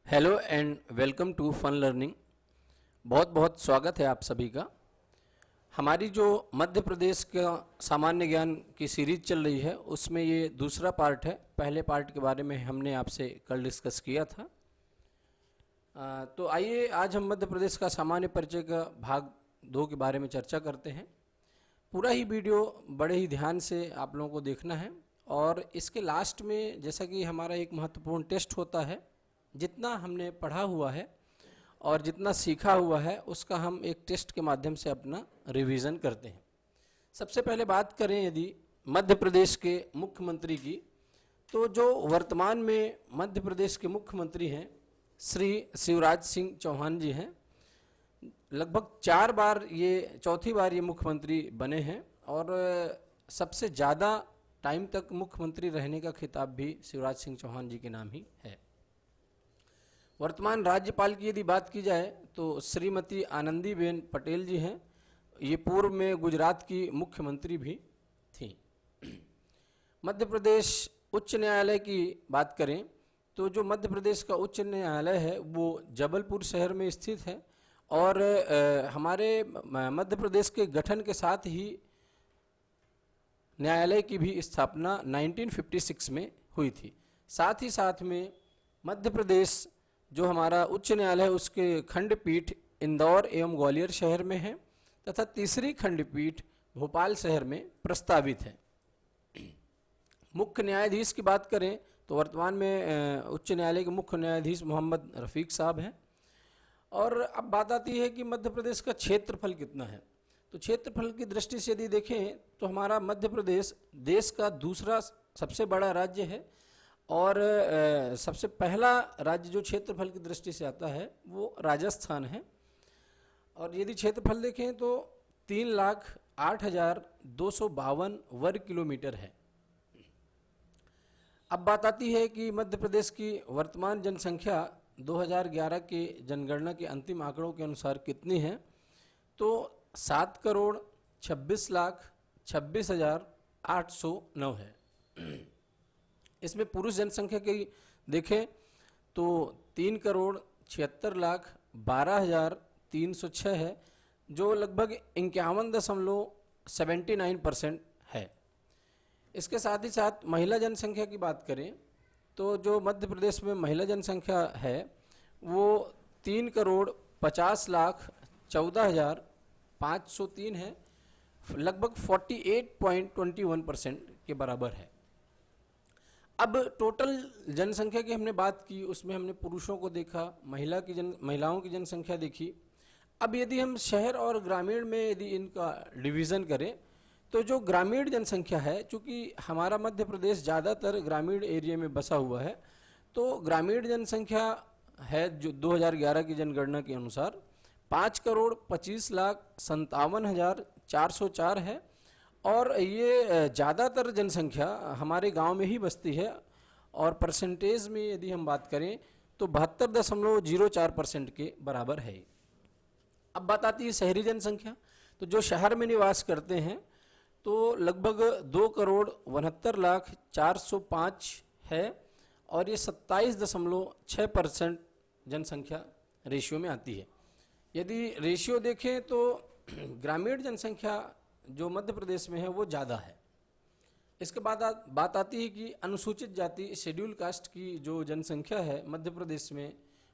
Hello and welcome to fun learning. बहुत बहुत स्वागत है आप सभी का। हमारी जो मध्य प्रदेश का सामान्य ज्ञान की सीरीज चल रही है उसमें ये दूसरा पार्ट है। पहले पार्ट के बारे में हमने आपसे कल डिस्कस किया था। तो आइए आज हम मध्य प्रदेश का सामान्य परिचय का भाग 2 के बारे में चर्चा करते हैं। पूरा ही वीडियो बड़े ही ध्यान से आप लोगों को देखना है और इसके लास्ट में जैसा कि हमारा एक महत्वपूर्ण टेस्ट होता है, जितना हमने पढ़ा हुआ है और जितना सीखा हुआ है उसका हम एक टेस्ट के माध्यम से अपना रिवीजन करते हैं। सबसे पहले बात करें यदि मध्य प्रदेश के मुख्यमंत्री की, तो जो वर्तमान में मध्य प्रदेश के मुख्यमंत्री हैं श्री शिवराज सिंह चौहान जी हैं। लगभग 4 बार ये चौथी बार ये मुख्यमंत्री बने हैं और सबसे ज़्यादा टाइम तक मुख्यमंत्री रहने का खिताब भी शिवराज सिंह चौहान जी के नाम ही है। वर्तमान राज्यपाल की यदि बात की जाए तो श्रीमती आनंदीबेन पटेल जी हैं। ये पूर्व में गुजरात की मुख्यमंत्री भी थी। मध्य प्रदेश उच्च न्यायालय की बात करें तो जो मध्य प्रदेश का उच्च न्यायालय है वो जबलपुर शहर में स्थित है और हमारे मध्य प्रदेश के गठन के साथ ही न्यायालय की भी स्थापना 1956 में हुई थी। साथ ही साथ में मध्य प्रदेश जो हमारा उच्च न्यायालय है उसके खंडपीठ इंदौर एवं ग्वालियर शहर में है तथा तीसरी खंडपीठ भोपाल शहर में प्रस्तावित है। मुख्य न्यायाधीश की बात करें तो वर्तमान में उच्च न्यायालय के मुख्य न्यायाधीश मोहम्मद रफ़ीक साहब हैं। और अब बात आती है कि मध्य प्रदेश का क्षेत्रफल कितना है। तो क्षेत्रफल की दृष्टि से यदि देखें तो हमारा मध्य प्रदेश देश का दूसरा सबसे बड़ा राज्य है और सबसे पहला राज्य जो क्षेत्रफल की दृष्टि से आता है वो राजस्थान है। और यदि क्षेत्रफल देखें तो 3,08,252 वर्ग किलोमीटर है। अब बात आती है कि मध्य प्रदेश की वर्तमान जनसंख्या 2011 के जनगणना के अंतिम आंकड़ों के अनुसार कितनी है, तो 7,26,26,809 है। इसमें पुरुष जनसंख्या की देखें तो 3,76,12,306 है, जो लगभग 51.79% है। इसके साथ ही साथ महिला जनसंख्या की बात करें तो जो मध्य प्रदेश में महिला जनसंख्या है वो 3,50,14,503 है, लगभग 48.21% के बराबर है। अब टोटल जनसंख्या की हमने बात की, उसमें हमने पुरुषों को देखा, महिलाओं की जनसंख्या देखी। अब यदि हम शहर और ग्रामीण में यदि इनका डिवीज़न करें तो जो ग्रामीण जनसंख्या है, चूँकि हमारा मध्य प्रदेश ज़्यादातर ग्रामीण एरिया में बसा हुआ है, तो ग्रामीण जनसंख्या है जो 2011 की जनगणना के अनुसार 5,25,57,404 है। और ये ज़्यादातर जनसंख्या हमारे गांव में ही बसती है और परसेंटेज में यदि हम बात करें तो 72.04% के बराबर है। अब बात आती है शहरी जनसंख्या। तो जो शहर में निवास करते हैं तो लगभग 2,69,04,05 है और ये 27.6% जनसंख्या रेशियो में आती है। यदि रेशियो देखें तो ग्रामीण जनसंख्या जो मध्य प्रदेश में है वो ज़्यादा है। इसके बाद बात आती है कि अनुसूचित जाति शेड्यूल कास्ट की जो जनसंख्या है मध्य प्रदेश में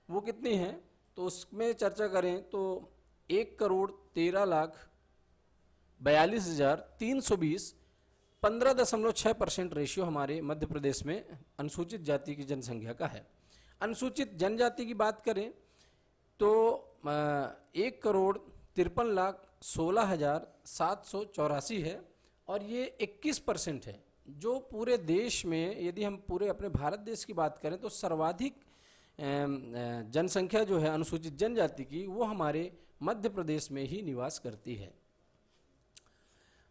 वो कितनी है, तो उसमें चर्चा करें तो 1,42,42,320 15.6% रेशियो हमारे मध्य प्रदेश में अनुसूचित जाति की जनसंख्या का है। अनुसूचित जनजाति की बात करें तो 1,53,16,784 है और ये 21% है, जो पूरे देश में यदि हम पूरे अपने भारत देश की बात करें तो सर्वाधिक जनसंख्या जो है अनुसूचित जनजाति की वो हमारे मध्य प्रदेश में ही निवास करती है।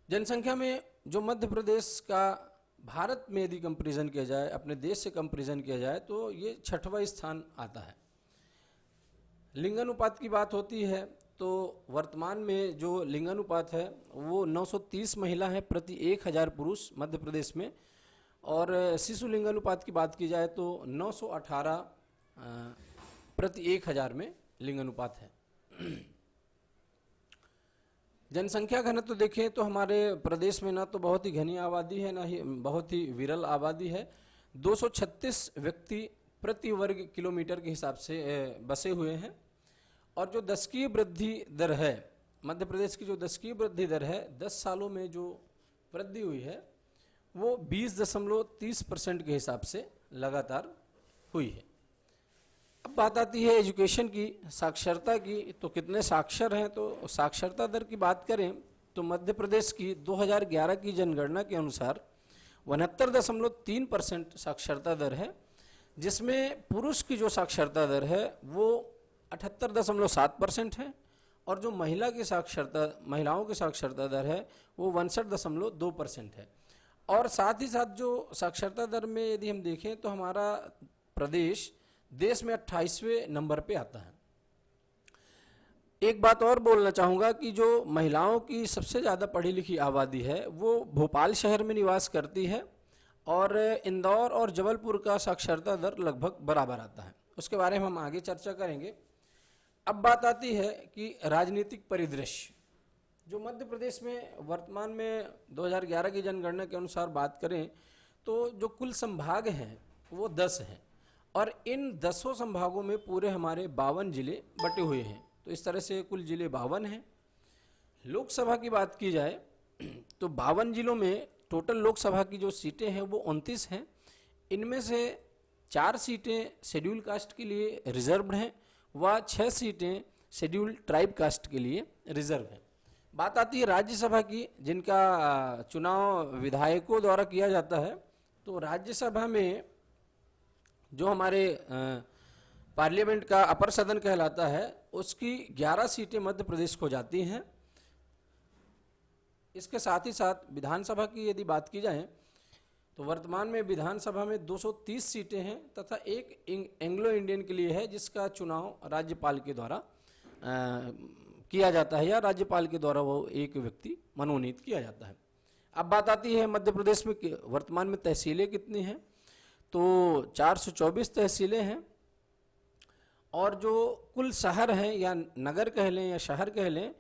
जनसंख्या में जो मध्य प्रदेश का भारत में यदि कंपैरिजन किया जाए, अपने देश से कंपैरिजन किया जाए तो ये 6वां स्थान आता है। लिंगानुपात की बात होती है तो वर्तमान में जो लिंगानुपात है वो 930 महिला है प्रति 1,000 पुरुष मध्य प्रदेश में, और शिशु लिंगानुपात की बात की जाए तो 918 प्रति 1000 में लिंग अनुपात है। जनसंख्या घनत्व तो देखें तो हमारे प्रदेश में ना तो बहुत ही घनी आबादी है, ना ही बहुत ही विरल आबादी है। 236 व्यक्ति प्रति वर्ग किलोमीटर के हिसाब से बसे हुए हैं। और जो दशकीय वृद्धि दर है, मध्य प्रदेश की जो दशकीय वृद्धि दर है, 10 सालों में जो वृद्धि हुई है वो 20.30% के हिसाब से लगातार हुई है। अब बात आती है एजुकेशन की, साक्षरता की। तो कितने साक्षर हैं, तो साक्षरता दर की बात करें तो मध्य प्रदेश की 2011 की जनगणना के अनुसार 69.3% साक्षरता दर है, जिसमें पुरुष की जो साक्षरता दर है वो 78.7% है और जो महिलाओं की साक्षरता दर है वो 62.2% है। और साथ ही साथ जो साक्षरता दर में यदि हम देखें तो हमारा प्रदेश देश में 28वें नंबर पे आता है। एक बात और बोलना चाहूँगा कि जो महिलाओं की सबसे ज़्यादा पढ़ी लिखी आबादी है वो भोपाल शहर में निवास करती है और इंदौर और जबलपुर का साक्षरता दर लगभग बराबर आता है। उसके बारे में हम आगे चर्चा करेंगे। अब बात आती है कि राजनीतिक परिदृश्य। जो मध्य प्रदेश में वर्तमान में 2011 की जनगणना के अनुसार बात करें तो जो कुल संभाग हैं वो 10 हैं और इन 10 संभागों में पूरे हमारे 52 जिले बटे हुए हैं। तो इस तरह से कुल जिले 52 हैं। लोकसभा की बात की जाए तो 52 जिलों में टोटल लोकसभा की जो सीटें हैं वो 29 हैं। इनमें से 4 सीटें शेड्यूल कास्ट के लिए रिजर्व्ड हैं व 6 सीटें शेड्यूल ट्राइब कास्ट के लिए रिजर्व हैं। बात आती है राज्यसभा की, जिनका चुनाव विधायकों द्वारा किया जाता है। तो राज्यसभा में जो हमारे पार्लियामेंट का अपर सदन कहलाता है उसकी 11 सीटें मध्य प्रदेश को जाती हैं। इसके साथ ही साथ विधानसभा की यदि बात की जाए तो वर्तमान में विधानसभा में 230 सीटें हैं तथा एक एंग्लो इंडियन के लिए है जिसका चुनाव राज्यपाल के द्वारा किया जाता है या राज्यपाल के द्वारा वो एक व्यक्ति मनोनीत किया जाता है। अब बात आती है मध्य प्रदेश में वर्तमान में तहसीलें कितनी हैं, तो 424 तहसीलें हैं और जो कुल शहर हैं या नगर कह लें या शहर कह लें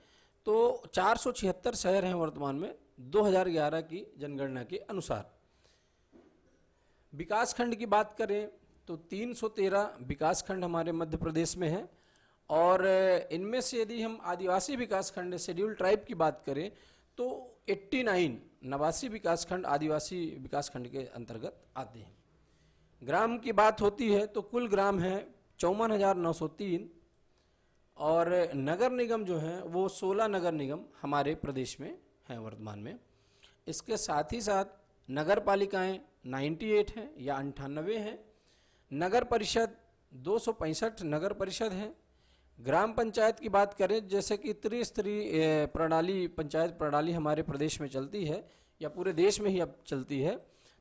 तो 476 शहर हैं वर्तमान में 2011 की जनगणना के अनुसार। विकासखंड की बात करें तो 313 विकासखंड हमारे मध्य प्रदेश में हैं और इनमें से यदि हम आदिवासी विकासखंड शेड्यूल ट्राइब की बात करें तो 89 विकासखंड आदिवासी विकासखंड के अंतर्गत आते हैं। ग्राम की बात होती है तो कुल ग्राम है 54,903 और नगर निगम जो हैं वो 16 नगर निगम हमारे प्रदेश में हैं वर्तमान में। इसके साथ ही साथ नगर पालिकाएँ 98 हैं या 98 हैं। नगर परिषद 265 नगर परिषद हैं। ग्राम पंचायत की बात करें, जैसे कि त्रिस्तरीय प्रणाली पंचायत प्रणाली हमारे प्रदेश में चलती है या पूरे देश में ही अब चलती है,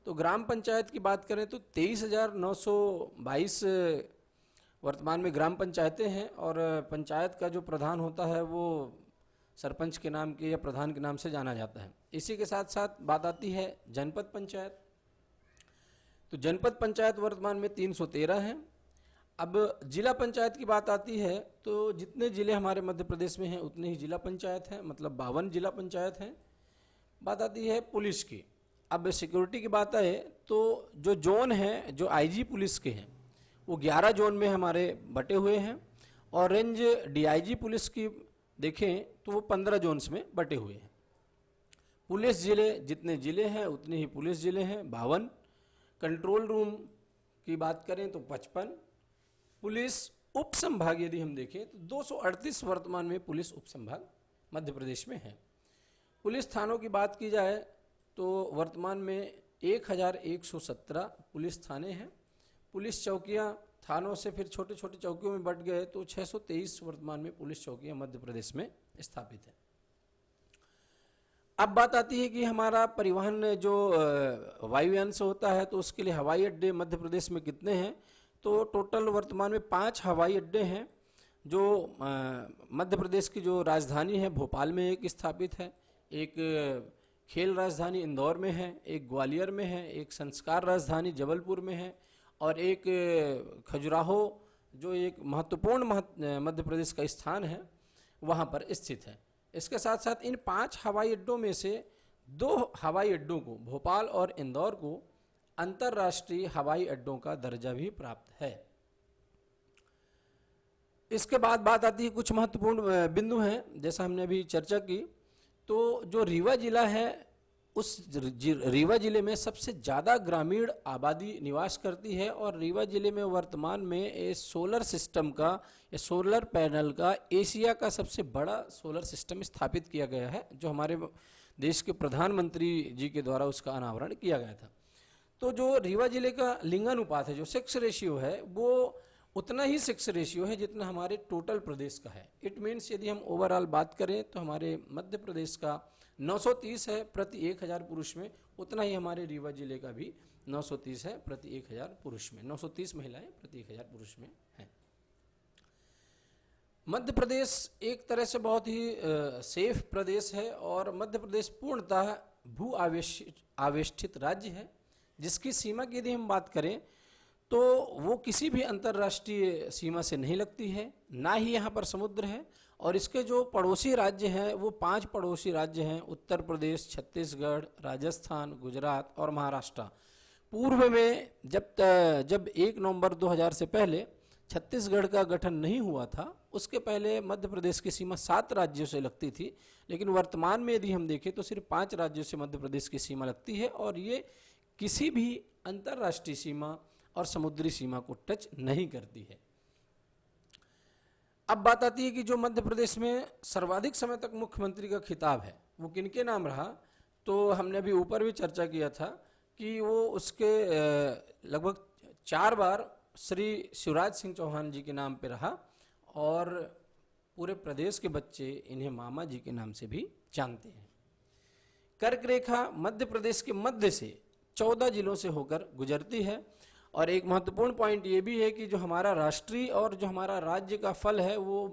तो ग्राम पंचायत की बात करें तो 23,922 वर्तमान में ग्राम पंचायतें हैं और पंचायत का जो प्रधान होता है वो सरपंच के नाम के या प्रधान के नाम से जाना जाता है। इसी के साथ साथ बात आती है जनपद पंचायत। तो जनपद पंचायत वर्तमान में 313 हैं। अब जिला पंचायत की बात आती है तो जितने ज़िले हमारे मध्य प्रदेश में हैं उतने ही जिला पंचायत हैं, मतलब 52 जिला पंचायत हैं। बात आती है पुलिस की। अब सिक्योरिटी की बात आए तो जो जोन हैं जो आईजी पुलिस के हैं वो 11 जोन में हमारे बटे हुए हैं और रेंज डीआईजी पुलिस की देखें तो वो 15 जोन्स में बटे हुए हैं। पुलिस ज़िले जितने ज़िले हैं उतने ही पुलिस ज़िले हैं 52। कंट्रोल रूम की बात करें तो 55। पुलिस उप संभाग यदि हम देखें तो 238 वर्तमान में पुलिस उप संभाग मध्य प्रदेश में है। पुलिस थानों की बात की जाए तो वर्तमान में 1117 पुलिस थाने हैं। पुलिस चौकियां थानों से फिर छोटे छोटे चौकियों में बट गए तो 623 वर्तमान में पुलिस चौकियां मध्य प्रदेश में स्थापित है। अब बात आती है कि हमारा परिवहन जो वायुयान से होता है तो उसके लिए हवाई अड्डे मध्य प्रदेश में कितने हैं, तो टोटल वर्तमान में 5 हवाई अड्डे हैं। जो मध्य प्रदेश की जो राजधानी है भोपाल में एक स्थापित है, एक खेल राजधानी इंदौर में है, एक ग्वालियर में है, एक संस्कार राजधानी जबलपुर में है और एक खजुराहो जो एक महत्वपूर्ण मध्य प्रदेश का स्थान है वहाँ पर स्थित है। इसके साथ साथ इन 5 हवाई अड्डों में से 2 हवाई अड्डों को, भोपाल और इंदौर को, अंतर्राष्ट्रीय हवाई अड्डों का दर्जा भी प्राप्त है। इसके बाद बात आती है कुछ महत्वपूर्ण बिंदु हैं, जैसा हमने अभी चर्चा की। तो जो रीवा जिला है, उस रीवा जिले में सबसे ज़्यादा ग्रामीण आबादी निवास करती है और रीवा जिले में वर्तमान में ये सोलर सिस्टम का, ये सोलर पैनल का एशिया का सबसे बड़ा सोलर सिस्टम स्थापित किया गया है, जो हमारे देश के प्रधानमंत्री जी के द्वारा उसका अनावरण किया गया था। तो जो रीवा जिले का लिंगानुपात है, जो सेक्स रेशियो है, वो उतना ही सेक्स रेशियो है जितना हमारे टोटल प्रदेश का है। इट मीन्स यदि हम ओवरऑल बात करें तो हमारे मध्य प्रदेश का 930 है प्रति 1000 पुरुष में, उतना ही हमारे रीवा जिले का भी 930 है प्रति 1000 पुरुष में। 930 महिलाएं प्रति 1000 पुरुष में हैं। मध्य प्रदेश एक तरह से बहुत ही सेफ प्रदेश है और मध्य प्रदेश पूर्णतः भू आवेष्टित राज्य है, जिसकी सीमा की यदि हम बात करें तो वो किसी भी अंतर्राष्ट्रीय सीमा से नहीं लगती है, ना ही यहाँ पर समुद्र है। और इसके जो पड़ोसी राज्य हैं वो 5 पड़ोसी राज्य हैं, उत्तर प्रदेश, छत्तीसगढ़, राजस्थान, गुजरात और महाराष्ट्र। पूर्व में जब 1 नवंबर 2000 से पहले छत्तीसगढ़ का गठन नहीं हुआ था, उसके पहले मध्य प्रदेश की सीमा 7 राज्यों से लगती थी, लेकिन वर्तमान में यदि हम देखें तो सिर्फ 5 राज्यों से मध्य प्रदेश की सीमा लगती है और ये किसी भी अंतर्राष्ट्रीय सीमा और समुद्री सीमा को टच नहीं करती है। अब बात आती है कि जो मध्य प्रदेश में सर्वाधिक समय तक मुख्यमंत्री का खिताब है वो किनके नाम रहा। तो हमने अभी ऊपर भी चर्चा किया था कि वो उसके लगभग 4 बार श्री शिवराज सिंह चौहान जी के नाम पे रहा और पूरे प्रदेश के बच्चे इन्हें मामा जी के नाम से भी जानते हैं। कर्क रेखा मध्य प्रदेश के मध्य से 14 जिलों से होकर गुजरती है और एक महत्वपूर्ण पॉइंट ये भी है कि जो हमारा राष्ट्रीय और जो हमारा राज्य का फल है वो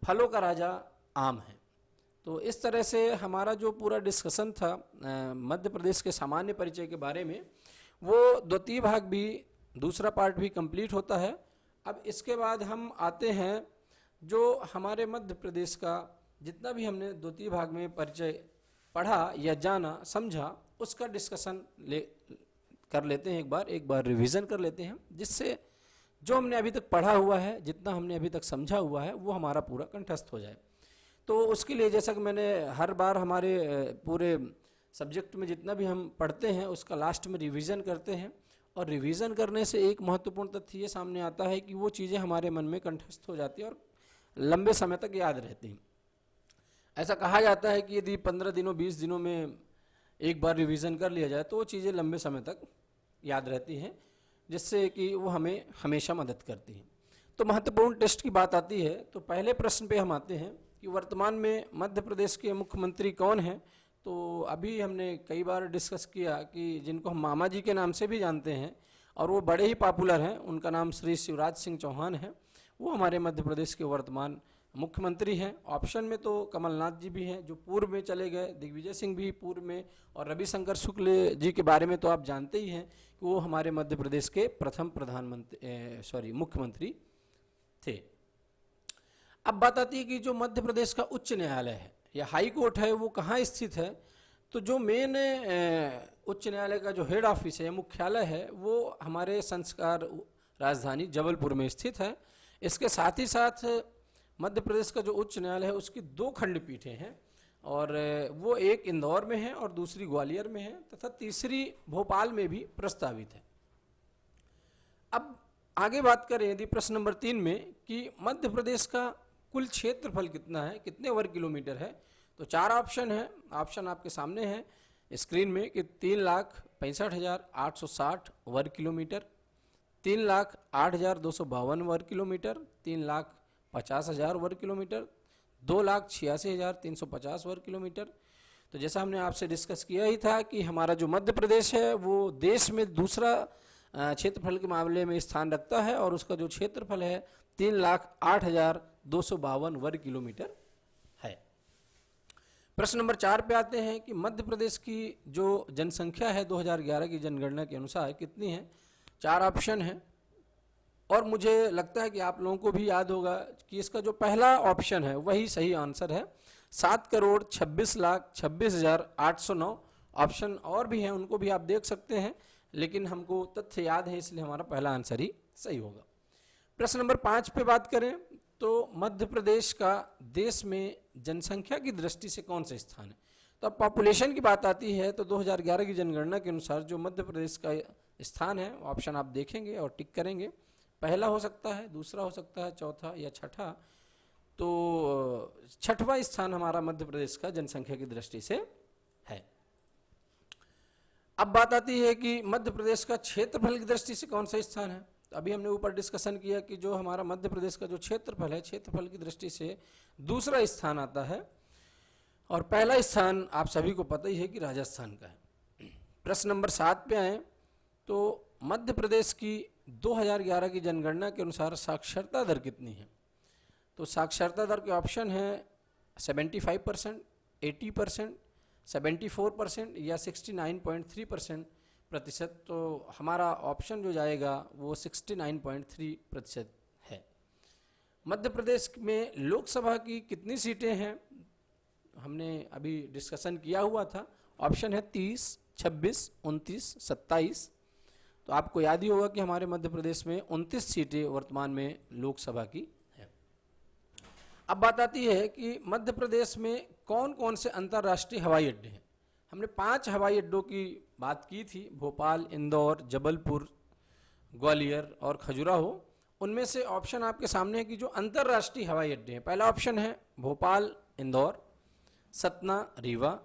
फलों का राजा आम है। तो इस तरह से हमारा जो पूरा डिस्कशन था मध्य प्रदेश के सामान्य परिचय के बारे में, वो द्वितीय भाग भी, दूसरा पार्ट भी कंप्लीट होता है। अब इसके बाद हम आते हैं जो हमारे मध्य प्रदेश का जितना भी हमने द्वितीय भाग में परिचय पढ़ा या जाना समझा, उसका डिस्कशन कर लेते हैं, एक बार रिवीजन कर लेते हैं, जिससे जो हमने अभी तक पढ़ा हुआ है, जितना हमने अभी तक समझा हुआ है, वो हमारा पूरा कंठस्थ हो जाए। तो उसके लिए जैसा कि मैंने हर बार हमारे पूरे सब्जेक्ट में जितना भी हम पढ़ते हैं उसका लास्ट में रिवीजन करते हैं और रिवीजन करने से एक महत्वपूर्ण तथ्य ये सामने आता है कि वो चीज़ें हमारे मन में कंठस्थ हो जाती हैं और लंबे समय तक याद रहती हैं। ऐसा कहा जाता है कि यदि 15 दिनों 20 दिनों में एक बार रिवीजन कर लिया जाए तो वो चीज़ें लंबे समय तक याद रहती हैं, जिससे कि वो हमें हमेशा मदद करती हैं। तो महत्वपूर्ण टेस्ट की बात आती है तो पहले प्रश्न पे हम आते हैं कि वर्तमान में मध्य प्रदेश के मुख्यमंत्री कौन हैं। तो अभी हमने कई बार डिस्कस किया कि जिनको हम मामा जी के नाम से भी जानते हैं और वो बड़े ही पॉपुलर हैं, उनका नाम श्री शिवराज सिंह चौहान है, वो हमारे मध्य प्रदेश के वर्तमान मुख्यमंत्री हैं। ऑप्शन में तो कमलनाथ जी भी हैं जो पूर्व में चले गए, दिग्विजय सिंह भी पूर्व में, और रविशंकर शुक्ल जी के बारे में तो आप जानते ही हैं कि वो हमारे मध्य प्रदेश के प्रथम मुख्यमंत्री थे। अब बात आती है कि जो मध्य प्रदेश का उच्च न्यायालय है या हाई कोर्ट है वो कहाँ स्थित है। तो जो मेन उच्च न्यायालय का जो हेड ऑफिस है, मुख्यालय है, वो हमारे संस्कार राजधानी जबलपुर में स्थित है। इसके साथ ही साथ मध्य प्रदेश का जो उच्च न्यायालय है उसकी 2 खंडपीठें हैं और वो एक इंदौर में है और दूसरी ग्वालियर में है तथा तीसरी भोपाल में भी प्रस्तावित है। अब आगे बात करें यदि प्रश्न नंबर 3 में कि मध्य प्रदेश का कुल क्षेत्रफल कितना है, कितने वर्ग किलोमीटर है, तो 4 ऑप्शन है। ऑप्शन आपके सामने है स्क्रीन में कि 3,65,860 वर्ग किलोमीटर, 3,08,252 वर्ग किलोमीटर, 3,50,000 वर्ग किलोमीटर, 2,86,350 वर्ग किलोमीटर। तो जैसा हमने आपसे डिस्कस किया ही था कि हमारा जो मध्य प्रदेश है वो देश में दूसरा क्षेत्रफल के मामले में स्थान रखता है और उसका जो क्षेत्रफल है 3,08,252 वर्ग किलोमीटर है। प्रश्न नंबर 4 पे आते हैं कि मध्य प्रदेश की जो जनसंख्या है 2011 की जनगणना के अनुसार कितनी है। 4 ऑप्शन है और मुझे लगता है कि आप लोगों को भी याद होगा कि इसका जो पहला ऑप्शन है वही सही आंसर है। 7,26,26,809 ऑप्शन और भी हैं, उनको भी आप देख सकते हैं, लेकिन हमको तथ्य याद है इसलिए हमारा पहला आंसर ही सही होगा। प्रश्न नंबर 5 पे बात करें तो मध्य प्रदेश का देश में जनसंख्या की दृष्टि से कौन सा स्थान है। तो अब पॉपुलेशन की बात आती है तो 2011 की जनगणना के अनुसार जो मध्य प्रदेश का स्थान है, ऑप्शन आप देखेंगे और टिक करेंगे। पहला हो सकता है, दूसरा हो सकता है, चौथा या छठा। तो छठवां स्थान हमारा मध्य प्रदेश का जनसंख्या की दृष्टि से है। अब बात आती है कि मध्य प्रदेश का क्षेत्रफल की दृष्टि से कौन सा स्थान है। तो अभी हमने ऊपर डिस्कशन किया कि जो हमारा मध्य प्रदेश का जो क्षेत्रफल है, क्षेत्रफल की दृष्टि से दूसरा स्थान आता है और पहला स्थान आप सभी को पता ही है कि राजस्थान का है। प्रश्न नंबर 7 पे आए तो मध्य प्रदेश की 2011 की जनगणना के अनुसार साक्षरता दर कितनी है। तो साक्षरता दर के ऑप्शन है 75%, 80%, 74% या 69.3% तो हमारा ऑप्शन जो जाएगा वो 69.3% है। मध्य प्रदेश में लोकसभा की कितनी सीटें हैं, हमने अभी डिस्कशन किया हुआ था। ऑप्शन है 30, 26, 29, 27। तो आपको याद ही होगा कि हमारे मध्य प्रदेश में 29 सीटें वर्तमान में लोकसभा की है। अब बात आती है कि मध्य प्रदेश में कौन कौन से अंतर्राष्ट्रीय हवाई अड्डे हैं। हमने 5 हवाई अड्डों की बात की थी, भोपाल, इंदौर, जबलपुर, ग्वालियर और खजुराहो। उनमें से ऑप्शन आपके सामने है कि जो अंतर्राष्ट्रीय हवाई अड्डे हैं, पहला ऑप्शन है भोपाल, इंदौर, सतना, रीवा,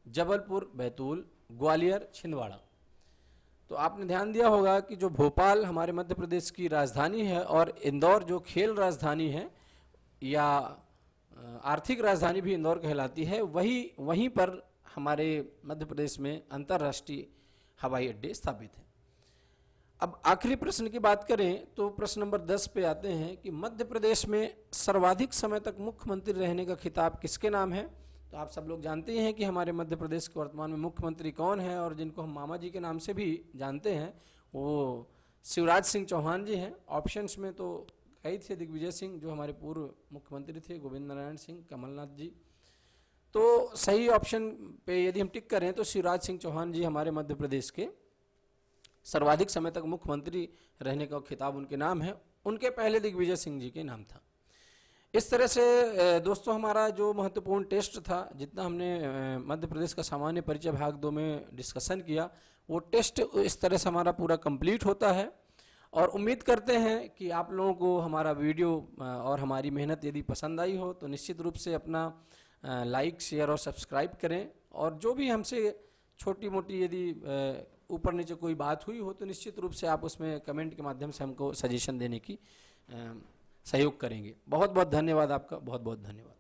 जबलपुर, बैतूल, ग्वालियर, छिंदवाड़ा। तो आपने ध्यान दिया होगा कि जो भोपाल हमारे मध्य प्रदेश की राजधानी है और इंदौर जो खेल राजधानी है या आर्थिक राजधानी भी इंदौर कहलाती है, वहीं पर हमारे मध्य प्रदेश में अंतर्राष्ट्रीय हवाई अड्डे स्थापित हैं। अब आखिरी प्रश्न की बात करें तो प्रश्न नंबर 10 पे आते हैं कि मध्य प्रदेश में सर्वाधिक समय तक मुख्यमंत्री रहने का खिताब किसके नाम है। तो आप सब लोग जानते हैं कि हमारे मध्य प्रदेश के वर्तमान में मुख्यमंत्री कौन है और जिनको हम मामा जी के नाम से भी जानते हैं, वो शिवराज सिंह चौहान जी हैं। ऑप्शंस में तो कई थे, दिग्विजय सिंह जो हमारे पूर्व मुख्यमंत्री थे, गोविंद नारायण सिंह, कमलनाथ जी। तो सही ऑप्शन पे यदि हम टिक करें तो शिवराज सिंह चौहान जी हमारे मध्य प्रदेश के सर्वाधिक समय तक मुख्यमंत्री रहने का खिताब उनके नाम है। उनके पहले दिग्विजय सिंह जी के नाम था। इस तरह से दोस्तों हमारा जो महत्वपूर्ण टेस्ट था, जितना हमने मध्य प्रदेश का सामान्य परिचय भाग 2 में डिस्कशन किया, वो टेस्ट इस तरह से हमारा पूरा कंप्लीट होता है। और उम्मीद करते हैं कि आप लोगों को हमारा वीडियो और हमारी मेहनत यदि पसंद आई हो तो निश्चित रूप से अपना लाइक, शेयर और सब्सक्राइब करें। और जो भी हमसे छोटी मोटी यदि ऊपर नीचे कोई बात हुई हो तो निश्चित रूप से आप उसमें कमेंट के माध्यम से हमको सजेशन देने की सहयोग करेंगे। बहुत बहुत धन्यवाद आपका, बहुत बहुत धन्यवाद।